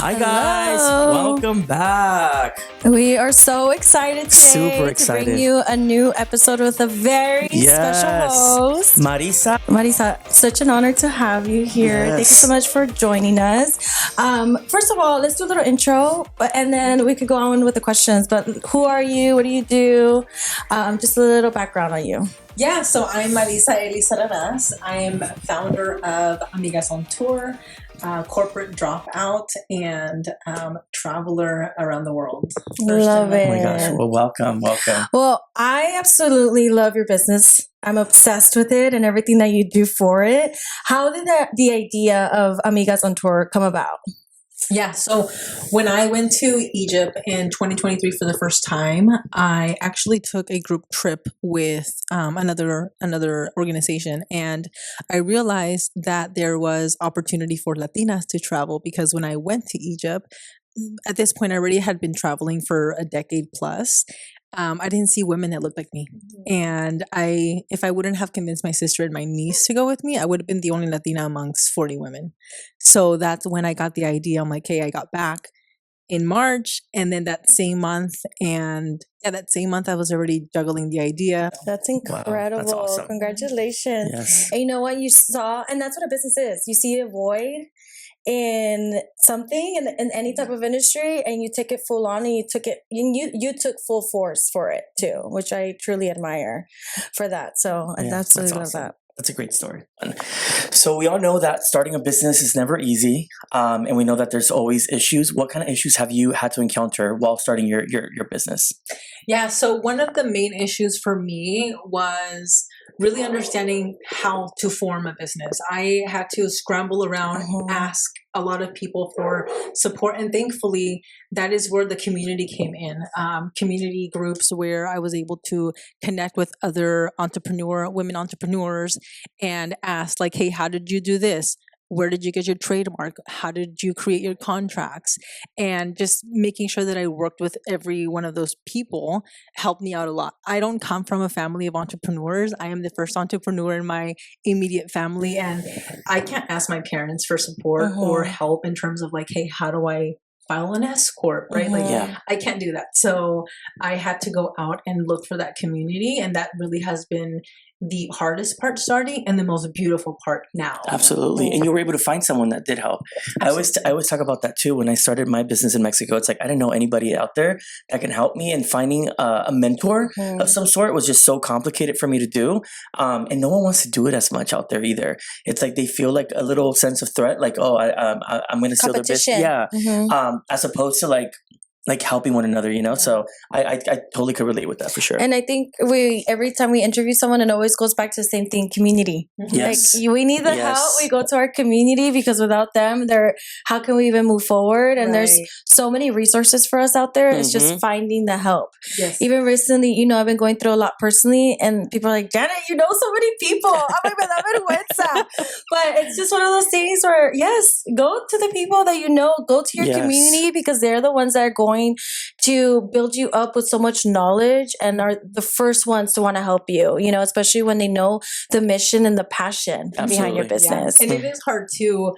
Hi guys, welcome back. We are so excited today Super excited to bring you a new episode with a very special host, Mariza. Mariza, such an honor to have you here. Thank you so much for joining us. First of all, let's do a little intro, and then we could go on with the questions. But who are you? What do you do? Just a little background on you. Yeah, so I'm Mariza Elizaranas. I'm founder of Amigas On Tour, corporate dropout, and traveler around the world. Love it. Oh my gosh, well, welcome. Well, I absolutely love your business. I'm obsessed with it and everything that you do for it. How did the idea of Amigas On Tour come about? Yeah, so when I went to Egypt in 2023 for the first time, I actually took a group trip with another organization, and I realized that there was opportunity for Latinas to travel because when I went to Egypt, at this point I already had been traveling for a decade plus. I didn't see women that looked like me. And if I wouldn't have convinced my sister and my niece to go with me, I would have been the only Latina amongst 40 women. So that's when I got the idea. I'm like, hey, I got back in March. And then that same month, I was already juggling the idea. That's incredible. Wow, that's awesome. Congratulations. Yes. And you know what? You saw, and that's what a business is. You see a void in something in any type of industry, and you take it full on, and you took full force for it too, which I truly admire for that. So I absolutely love that. That's a great story. So we all know that starting a business is never easy, and we know that there's always issues. What kind of issues have you had to encounter while starting your business? Yeah, so one of the main issues for me was really understanding how to form a business. I had to scramble around, ask a lot of people for support, and thankfully that is where the community came in. Community groups where I was able to connect with other women entrepreneurs and ask like, hey, how did you do this? Where did you get your trademark? How did you create your contracts? And just making sure that I worked with every one of those people helped me out a lot. I don't come from a family of entrepreneurs. I am the first entrepreneur in my immediate family, and I can't ask my parents for support or help in terms of like, hey, how do I file an S corp, right? I can't do that. So I had to go out and look for that community, and that really has been the hardest part starting and the most beautiful part now. Absolutely. And you were able to find someone that did help. I always talk about that too. When I started my business in Mexico, it's like I didn't know anybody out there that can help me, and finding a mentor of some sort was just so complicated for me to do. And no one wants to do it as much out there either. It's like they feel like a little sense of threat, like, oh, I'm going to steal their business. Yeah. As opposed to like helping one another, you know? So I totally could relate with that for sure. And I think every time we interview someone, it always goes back to the same thing, community. Yes. Like we need the help. We go to our community because without them, how can we even move forward? And there's so many resources for us out there. It's just finding the help. Yes. Even recently, I've been going through a lot personally, and people are like, Janet, you know so many people. I'm like, me da vergüenza. But it's just one of those things where, yes, go to the people that you know, go to your community, because they're the ones that are going to build you up with so much knowledge and are the first ones to want to help you, especially when they know the mission and the passion behind your business. Yeah. And it is hard to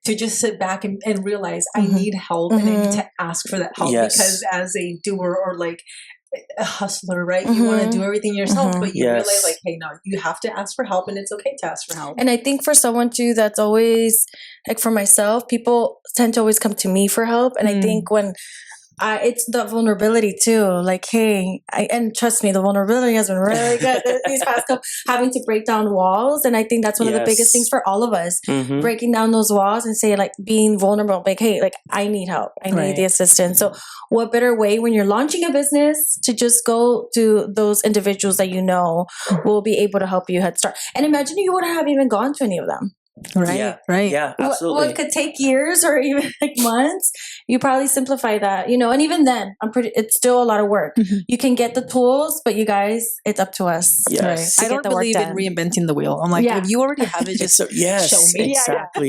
just sit back and realize I need help, and I need to ask for that help because as a doer or like a hustler, right? You want to do everything yourself, but you realize like, hey, no, you have to ask for help, and it's okay to ask for help. And I think for someone too, that's always like, for myself, people tend to always come to me for help. And I think when it's the vulnerability too. Like, hey, and trust me, the vulnerability has been really good these past couple, having to break down walls. And I think that's one of the biggest things for all of us, breaking down those walls and say, like, being vulnerable, like, hey, like, I need help. I need the assistance. So what better way when you're launching a business to just go to those individuals that will be able to help you head start. And imagine you wouldn't have even gone to any of them. Right. Yeah, absolutely. What could take years or even like months, you probably simplify that, and even then it's still a lot of work. You can get the tools, but you guys, it's up to us. Yes. I don't believe in reinventing the wheel. I'm like, if you already have it, just show me.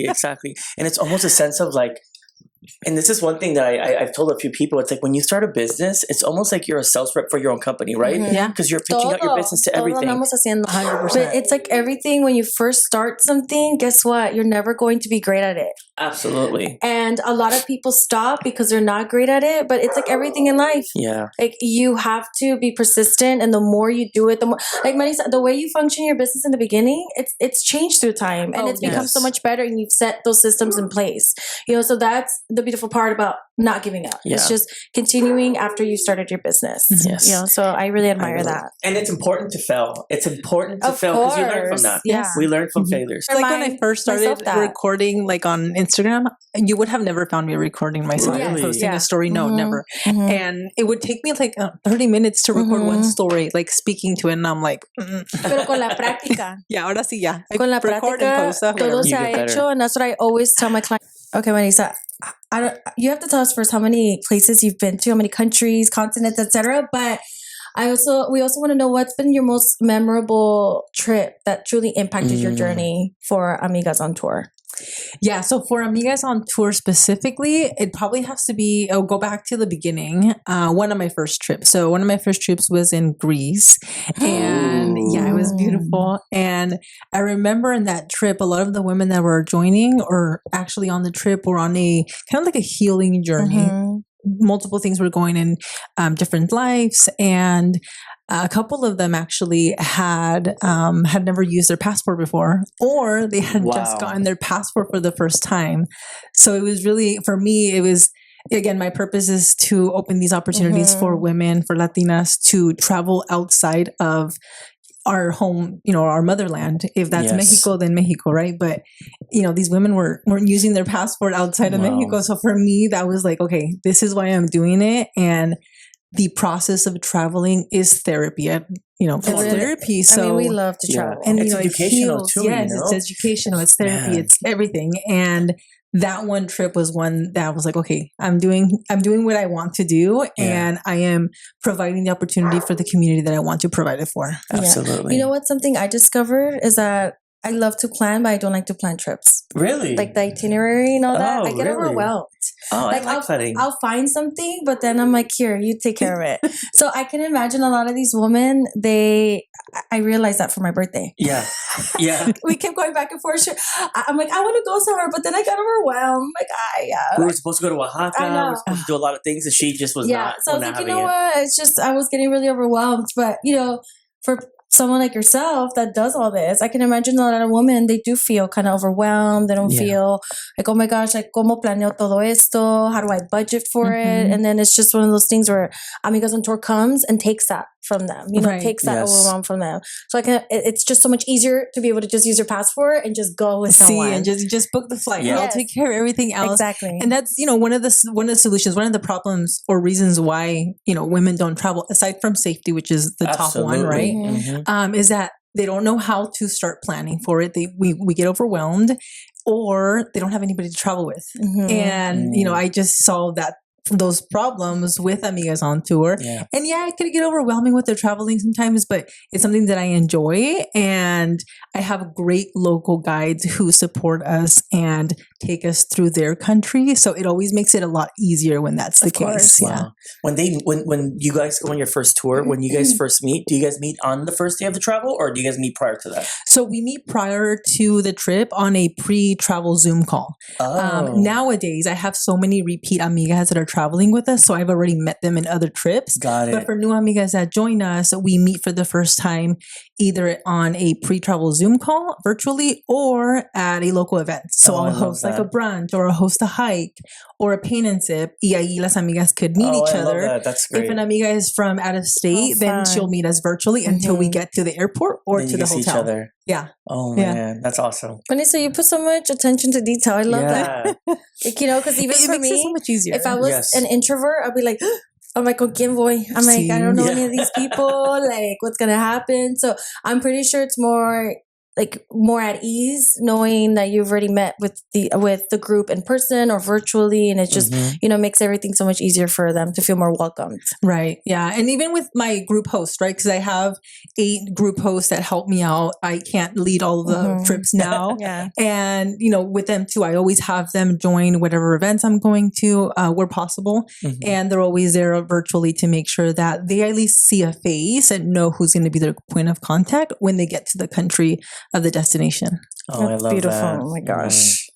Exactly. And it's almost a sense of like, and this is one thing that I've told a few people. It's like when you start a business, it's almost like you're a sales rep for your own company, right? Yeah. Because you're pitching out your business to everything. 100%. But it's like everything, when you first start something, guess what? You're never going to be great at it. Absolutely. And a lot of people stop because they're not great at it, but it's like everything in life. Yeah. Like you have to be persistent, and the more you do it, the more, like Mariza, the way you function your business in the beginning, it's changed through time, and it's become so much better, and you've set those systems in place. So that's the beautiful part about not giving up. Yeah. It's just continuing after you started your business. Yes. So I really admire that. And it's important to fail. It's important to fail because you learn from that. Yeah. We learn from failures. Like when I first started recording, like on Instagram, you would have never found me recording myself, posting a story. No, never. And it would take me like 30 minutes to record one story, like speaking to it, and I'm like, Pero con la práctica. Yeah, ahora sí, ya. Con la práctica, todo se ha hecho, and that's what I always tell my clients. Okay, Mariza, you have to tell us first how many places you've been to, how many countries, continents, etc. But we also want to know what's been your most memorable trip that truly impacted your journey for Amigas on Tour. Yeah, so for Amigas on Tour specifically, it probably has to be, go back to the beginning. One of my first trips. So one of my first trips was in Greece. And yeah, it was beautiful. And I remember in that trip, a lot of the women that were joining or actually on the trip were on a kind of like a healing journey. Multiple things were going in different lives, and a couple of them actually had never used their passport before, or they had just gotten their passport for the first time. So it was really, for me, it was, again, my purpose is to open these opportunities for women, for Latinas to travel outside of our home, our motherland. If that's Mexico, then Mexico, right? But these women weren't using their passport outside of Mexico. So for me, that was like, okay, this is why I'm doing it. And the process of traveling is therapy. It's therapy. So I mean, we love to travel, and it's educational too. Yes, it's educational. It's therapy. It's everything. And that one trip was one that was like, okay, I'm doing what I want to do, and I am providing the opportunity for the community that I want to provide it for. Absolutely. You know what? Something I discovered is that I love to plan, but I don't like to plan trips. Really? Like the itinerary and all that. I get overwhelmed. Oh, I like planning. I'll find something, but then I'm like, here, you take care of it. So I can imagine a lot of these women, I realized that for my birthday. Yeah. Yeah. We kept going back and forth. I'm like, I want to go somewhere, but then I got overwhelmed. Like, we were supposed to go to Oaxaca. We were supposed to do a lot of things, and she just was not. So I was like, you know what? It's just, I was getting really overwhelmed. But, for someone like yourself that does all this, I can imagine a lot of women, they do feel kind of overwhelmed. They don't feel like, oh my gosh, like, ¿cómo planeo todo esto? How do I budget for it? And then it's just one of those things where Amigas on Tour comes and takes that from them, takes that overwhelm from them. So it's just so much easier to be able to just use your passport and just go with someone. And just book the flight. I'll take care of everything else. Exactly. And that's, one of the solutions, one of the problems or reasons why, women don't travel, aside from safety, which is the top one, right? Is that they don't know how to start planning for it. We get overwhelmed, or they don't have anybody to travel with. And, I just saw those problems with Amigas on Tour. And it could get overwhelming with the traveling sometimes, but it's something that I enjoy. And I have great local guides who support us and take us through their country. So it always makes it a lot easier when that's the case. Wow. When you guys go on your first tour, when you guys first meet, do you guys meet on the first day of the travel, or do you guys meet prior to that? So we meet prior to the trip on a pre-travel Zoom call. Nowadays, I have so many repeat amigas that are traveling with us, so I've already met them in other trips. Got it. But for new amigas that join us, we meet for the first time either on a pre-travel Zoom call virtually or at a local event. So I'll host like a brunch, or I'll host a hike, or a paint and sip. Y ahí las amigas could meet each other. That's great. If an amiga is from out of state, then she'll meet us virtually until we get to the airport or to the hotel. Each other. Yeah. Oh man, that's awesome. So you put so much attention to detail. I love that. Because even it for makes me, it so much easier. If I was an introvert, I'd be like, I'm like, ¿con quién voy? I'm like, I don't know any of these people. Like, what's gonna happen? So I'm pretty sure it's more at ease knowing that you've already met with the group in person or virtually, and it just makes everything so much easier for them to feel more welcomed. Right. Yeah. And even with my group host, right? Because I have 8 group hosts that help me out. I can't lead all the trips now. And with them too, I always have them join whatever events I'm going to where possible, and they're always there virtually to make sure that they at least see a face and know who's going to be their point of contact when they get to the country of the destination. Oh, that's I love beautiful. that. Oh my gosh.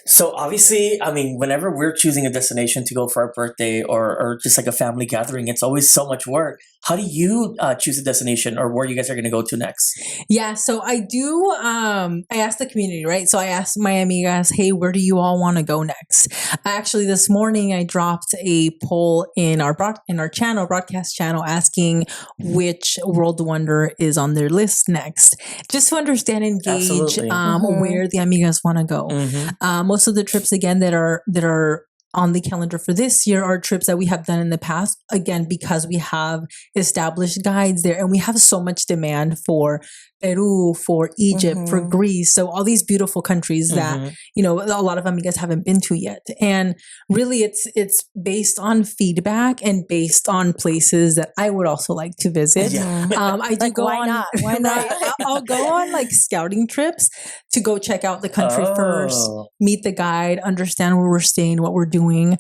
So obviously, I mean, whenever we're choosing a destination to go for our birthday or just like a family gathering, it's always so much work. How do you choose a destination or where you guys are going to go to next? Yeah, so I do. I asked the community, right? So I asked my amigas, "Hey, where do you all want to go next?" Actually, this morning I dropped a poll in our broadcast channel, asking which world wonder is on their list next, just to understand and gauge Absolutely. where the amigas want to go. Most of the trips again that are on the calendar for this year are trips that we have done in the past, again, because we have established guides there and we have so much demand for Peru, for Egypt, for Greece. So all these beautiful countries that, you know, a lot of amigas haven't been to yet. And really it's based on feedback and based on places that I would also like to visit. I do Like, go why on, not? Why not? I'll go on like scouting trips to go check out the country first, meet the guide, understand where we're staying, what we're doing.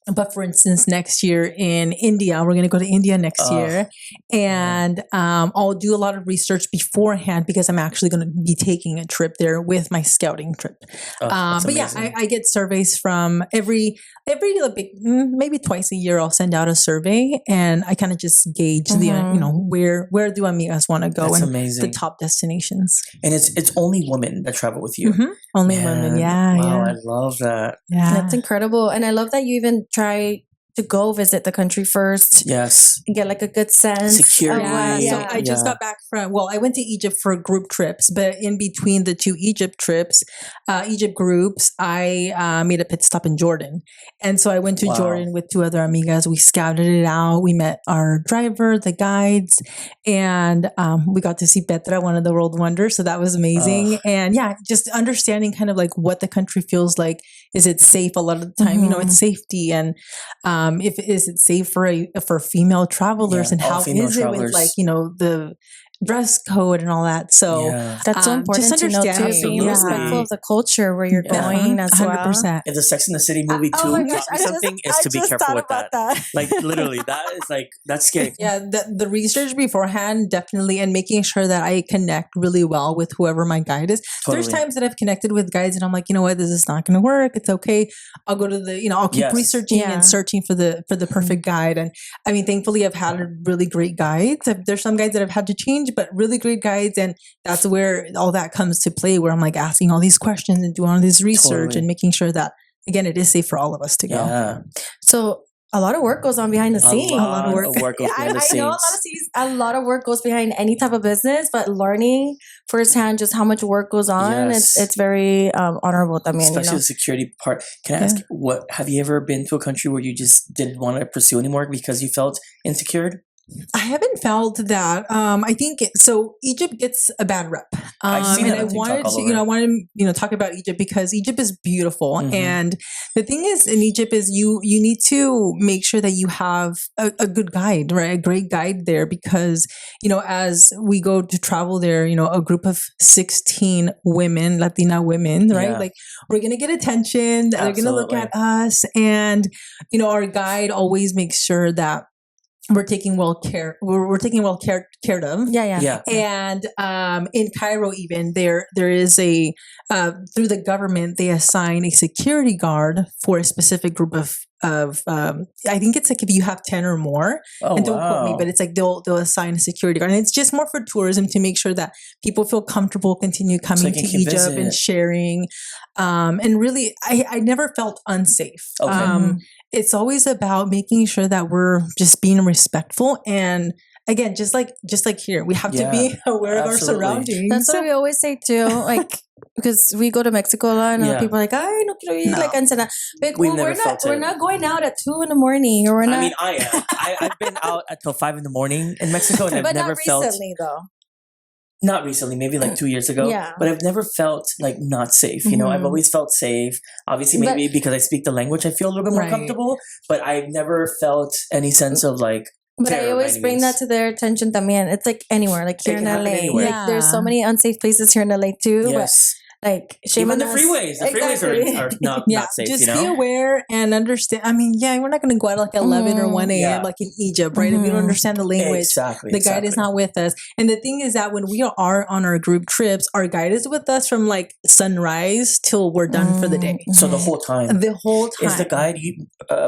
But for instance, next year in India, we're going to go to India next year. And I'll do a lot of research beforehand because I'm actually going to be taking a trip there with my scouting trip. But yeah, I get surveys from every maybe twice a year. I'll send out a survey and I kind of just gauge the, you know, where do amigas want to go. That's and amazing. the top destinations. And it's only women that travel with you. Only women. Yeah. Wow, Yeah. I love that. Yeah. That's incredible. And I love that you even try to go visit the country first. Yes. And get like a good sense. Security. So I just got back I went to Egypt for group trips, but in between the two Egypt trips, Egypt groups, I made a pit stop in Jordan. And so I went to Jordan with two other amigas. We scouted it out. We met our driver, the guides, and we got to see Petra, one of the world wonders. So that was amazing. And yeah, just understanding kind of like what the country feels like. Is it safe? A lot of the time, you know, it's safety. And is it safe for female travelers, and how is it with like, you know, the dress code and all that. So that's so important just to know too. Being respectful of the culture where you're going as 100%. well. If the Sex and the City movie too taught me something, is to be careful with that. Like literally, that is like, that's scary. Yeah, the research beforehand, definitely, and making sure that I connect really well with whoever my guide is. Totally. There's times that I've connected with guides and I'm like, you know what, this is not going to work. It's okay. I'll go to the, you know, I'll keep researching and searching for the perfect guide. And I mean, thankfully, I've had really great guides. There's some guides that I've had to change, but really great guides. And that's where all that comes to play, where I'm like asking all these questions and doing all this research and making sure that, again, it is safe for all of us to go. So a lot of work goes on behind the scenes. A lot of work goes behind the scenes. I know a lot of work goes behind any type of business, but learning firsthand just how much work goes on, it's very honorable. I mean, especially the security part. Can I ask, have you ever been to a country where you just didn't want to pursue anymore because you felt insecure? I haven't felt that. I think so. Egypt gets a bad rep. I wanted to talk about Egypt because Egypt is beautiful, and the thing is, in Egypt is you need to make sure that you have a good guide, right? A great guide there, because you know, as we go to travel there, you know, a group of 16 women, Latina women, right? Like we're gonna get attention. They're gonna look at us, and you know, our guide always makes sure that we're taking cared of. And in Cairo, even there is a through the government, they assign a security guard for a specific group of I think it's like if you have 10 or more, and don't quote me, but it's like they'll assign a security guard, and it's just more for tourism to make sure that people feel comfortable continue coming to Egypt and sharing. And really, I never felt unsafe. It's always about making sure that we're just being respectful, and again, just like here, we have to be aware of our surroundings. That's what we always say too, like. Because we go to Mexico a lot, and people are like, "Ay, no quiero ir like Ensenada." Like, we're not going out at 2 a.m, or we're not. I mean, I am. I've been out until 5 a.m. in Mexico, and I've never felt. But not recently, though. Not recently, maybe like 2 years ago. But I've never felt like not safe. You know, I've always felt safe. Obviously, maybe because I speak the language, I feel a little bit more comfortable. But I've never felt any sense of like. But I always bring that to their attention también. It's like anywhere, like here in LA. Like there's so many unsafe places here in LA too. Yes. Like, shame even on the us. freeways. The freeways are not safe. Just you know? be aware and understand. I mean, we're not going to go out like 11 or 1 a.m. like in Egypt, right? If we don't understand the language, the guide is not with us. And the thing is that when we are on our group trips, our guide is with us from like sunrise till we're done for the day. So the whole time. Is the guide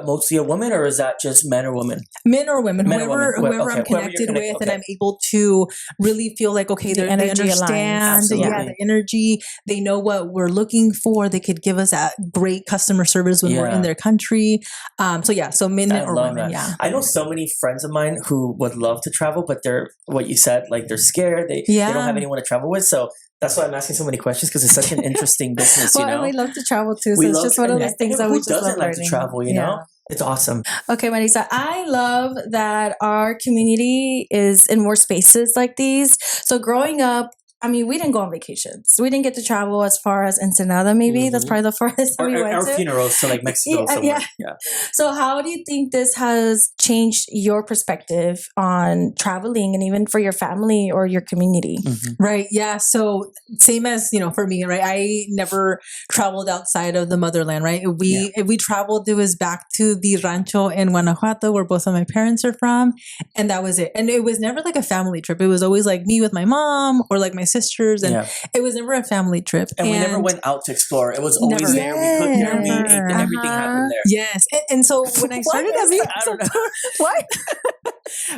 mostly a woman, or is that just men or women? Men or women, whoever I'm connected with, and I'm able to really feel like, okay, they understand, the energy. They know what we're looking for. They could give us that great customer service when we're in their country. So men or women. That. I know so many friends of mine who would love to travel, but they're what you said, like they're scared. They don't have anyone to travel with. So that's why I'm asking so many questions, because it's such an interesting business. You know, we love to travel too. So it's just one of those things that we just love like to travel. You know. It's awesome. Okay, Mariza, I love that our community is in more spaces like these. So growing up, I mean, we didn't go on vacations. We didn't get to travel as far as Ensenada, maybe. That's probably the farthest we went to. Our funerals to like Mexico somewhere. Yeah. So how do you think this has changed your perspective on traveling and even for your family or your community? Right. Yeah. So same as, for me, right? I never traveled outside of the motherland, right? If we traveled, it was back to the rancho in Guanajuato where both of my parents are from. And that was it. And it was never like a family trip. It was always like me with my mom or like my sisters, and it was never a family trip. And we never went out to explore. It was always there. We cooked there, we ate, and everything happened there. Yes. And so when I started Amigas on Tour,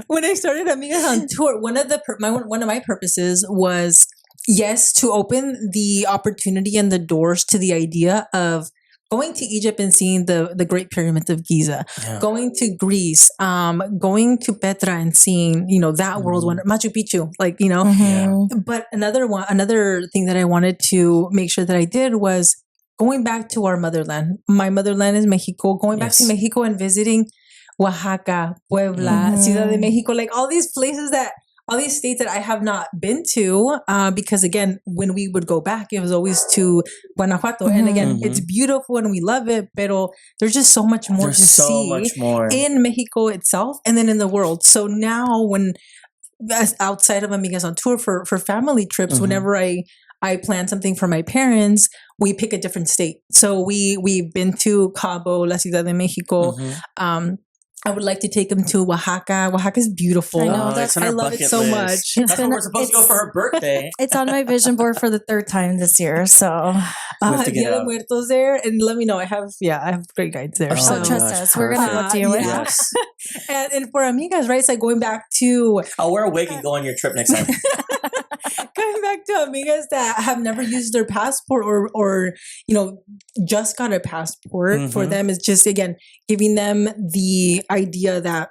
when I started Amigas on Tour, one of my purposes was, to open the opportunity and the doors to the idea of going to Egypt and seeing the Great Pyramids of Giza, going to Greece, going to Petra and seeing, that world wonder, Machu Picchu, But another thing that I wanted to make sure that I did was going back to our motherland. My motherland is Mexico, going back to Mexico and visiting Oaxaca, Puebla, Ciudad de Mexico, like all these places all these states that I have not been to, because again, when we would go back, it was always to Guanajuato. And again, it's beautiful and we love it, but there's just so much more in Mexico itself and then in the world. So now outside of Amigas on Tour for family trips, whenever I plan something for my parents, we pick a different state. So we've been to Cabo, La Ciudad de Mexico, I would like to take them to Oaxaca. Oaxaca is beautiful. I know. I love it so much. That's where we're supposed to go for her birthday. It's on my vision board for the 3rd time this year. So Dia de Muertos there, and let me know. I have great guides there. So trust us. We're gonna go to you. Yes. and for Amigas, right? It's like going back to. I'll wear a wig and go on your trip next time. Going back to Amigas that have never used their passport or just got a passport, for them is just, again, giving them the idea that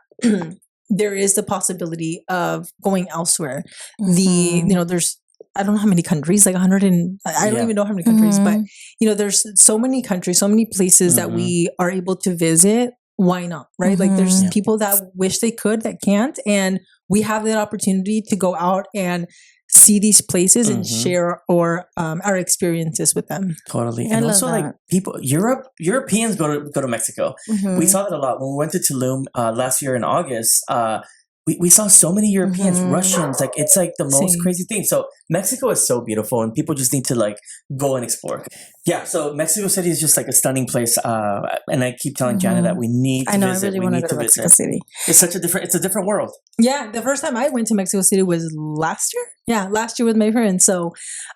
there is the possibility of going elsewhere. There's, I don't know how many countries, like 100 and I don't even know how many countries, but there's so many countries, so many places that we are able to visit. Why not? Right? Like there's people that wish they could, that can't. And we have that opportunity to go out and see these places and share our experiences with them. Totally. And also like Europeans go to Mexico. We saw that a lot when we went to Tulum last year in August. We saw so many Europeans, Russians, like it's like the most crazy thing. So Mexico is so beautiful and people just need to like go and explore. Yeah, so Mexico City is just like a stunning place. And I keep telling Jana that we need to visit. I really want to go to Mexico City. It's a different world. Yeah, the first time I went to Mexico City was last year. Yeah, last year with my friends. So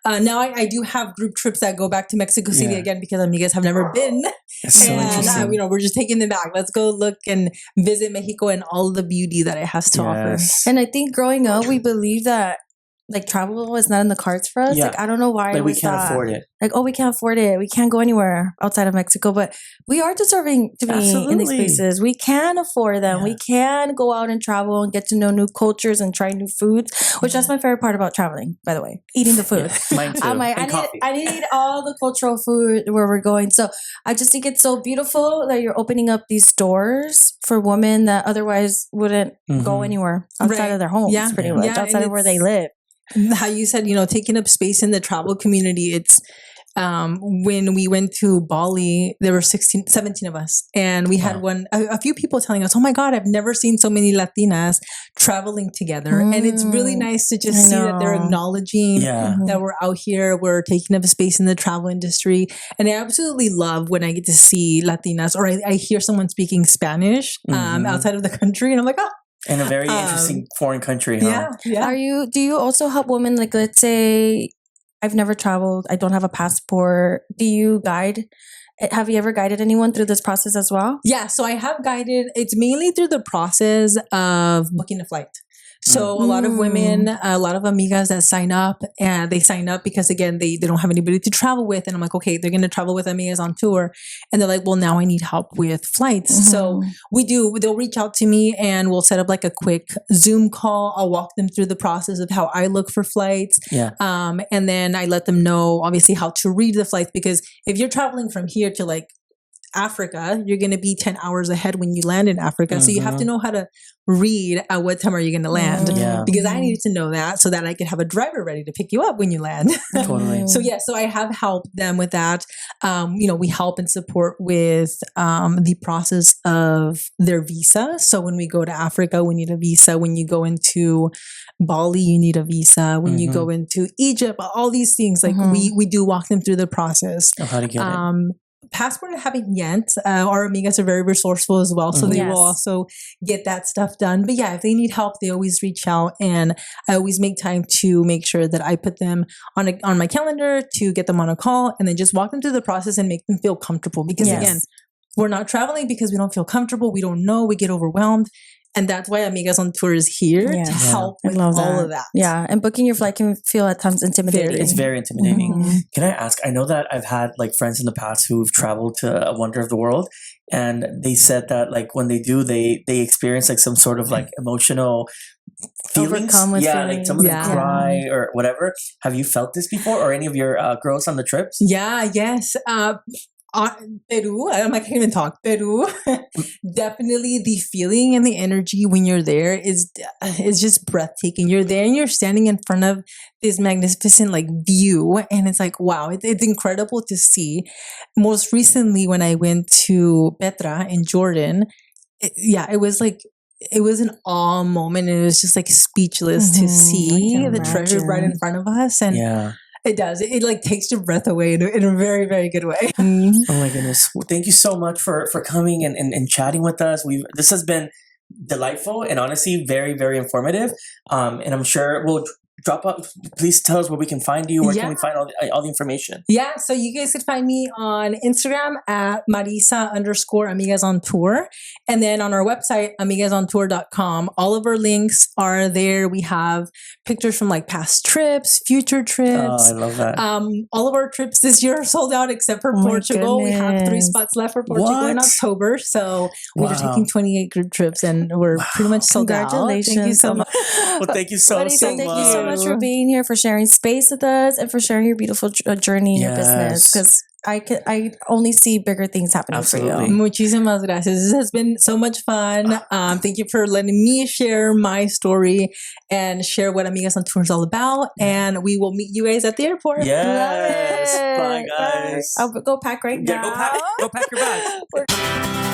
now I do have group trips that go back to Mexico City again because Amigas have never been. It's so interesting. We're just taking them back. Let's go look and visit Mexico and all the beauty that it has to offer. And I think growing up, we believe that like travel was not in the cards for us. Like I don't know why. Like we can't afford it. Like, we can't afford it. We can't go anywhere outside of Mexico, but we are deserving to be in these places. We can afford them. We can go out and travel and get to know new cultures and try new foods, which that's my favorite part about traveling, by the way, eating the food. Mine too. I need to eat all the cultural food where we're going. So I just think it's so beautiful that you're opening up these doors for women that otherwise wouldn't go anywhere outside of their homes, pretty much, outside of where they live. How you said, taking up space in the travel community, when we went to Bali, there were 17 of us. And we had a few people telling us, oh my God, I've never seen so many Latinas traveling together. And it's really nice to just see that they're acknowledging that we're out here, we're taking up a space in the travel industry. And I absolutely love when I get to see Latinas or I hear someone speaking Spanish outside of the country. And I'm like, oh. In a very interesting foreign country, huh? Yeah. Do you also help women, like, let's say I've never traveled, I don't have a passport. Do you guide? Have you ever guided anyone through this process as well? Yeah, so I have guided. It's mainly through the process of booking a flight. So a lot of women, a lot of amigas that sign up, and they sign up because, again, they don't have anybody to travel with. And I'm like, okay, they're going to travel with Amigas on Tour. And they're like, well, now I need help with flights. So they'll reach out to me and we'll set up like a quick Zoom call. I'll walk them through the process of how I look for flights. And then I let them know, obviously, how to read the flights, because if you're traveling from here to like Africa, you're going to be 10 hours ahead when you land in Africa. So you have to know how to read at what time are you going to land. Because I needed to know that so that I could have a driver ready to pick you up when you land. Totally. So I have helped them with that. We help and support with the process of their visa. So when we go to Africa, we need a visa. When you go into Bali, you need a visa. When you go into Egypt, all these things, like we do walk them through the process. Of how to get it. Passport I haven't yet. Our amigas are very resourceful as well, so they will also get that stuff done. But yeah, if they need help, they always reach out, and I always make time to make sure that I put them on my calendar to get them on a call, and then just walk them through the process and make them feel comfortable. Because again, we're not traveling because we don't feel comfortable. We don't know. We get overwhelmed. And that's why Amigas on Tour is here to help with all of that. Yeah. And booking your flight can feel at times intimidating. It's very intimidating. Can I ask? I know that I've had like friends in the past who've traveled to a wonder of the world. And they said that like when they do, they experience like some sort of like emotional feelings. Overcome with feelings. Like some of them cry Yeah. or whatever. Have you felt this before, or any of your girls on the trips? Yeah, yes. Peru, I can't even talk. Peru, definitely the feeling and the energy when you're there is just breathtaking. You're there and you're standing in front of this magnificent like view, and it's like, wow, it's incredible to see. Most recently, when I went to Petra in Jordan, it was like, it was an awe moment, and it was just like speechless to see the treasure right in front of us. And it does. It like takes your breath away in a very, very good way. Oh my goodness. Well, thank you so much for coming and chatting with us. This has been delightful and honestly very, very informative. And I'm sure we'll drop up. Please tell us where we can find you. Where can we find all the information? Yeah. So you guys can find me on Instagram at Mariza_Amigas on Tour. And then on our website, amigasontour.com. All of our links are there. We have pictures from like past trips, future trips. Oh, I love that. All of our trips this year are sold out except for Portugal. We have 3 spots left for Portugal in October. So we're taking 28 group trips and we're pretty much sold out. Congratulations. Thank you so much. Well, thank you so much. Thank you so much for being here, for sharing space with us, and for sharing your beautiful journey in your business. Because I only see bigger things happening for you. Muchísimas gracias. This has been so much fun. Thank you for letting me share my story and share what Amigas on Tour is all about. And we will meet you guys at the airport. Yes. Bye, guys. I'll go pack right now. Go pack your bag.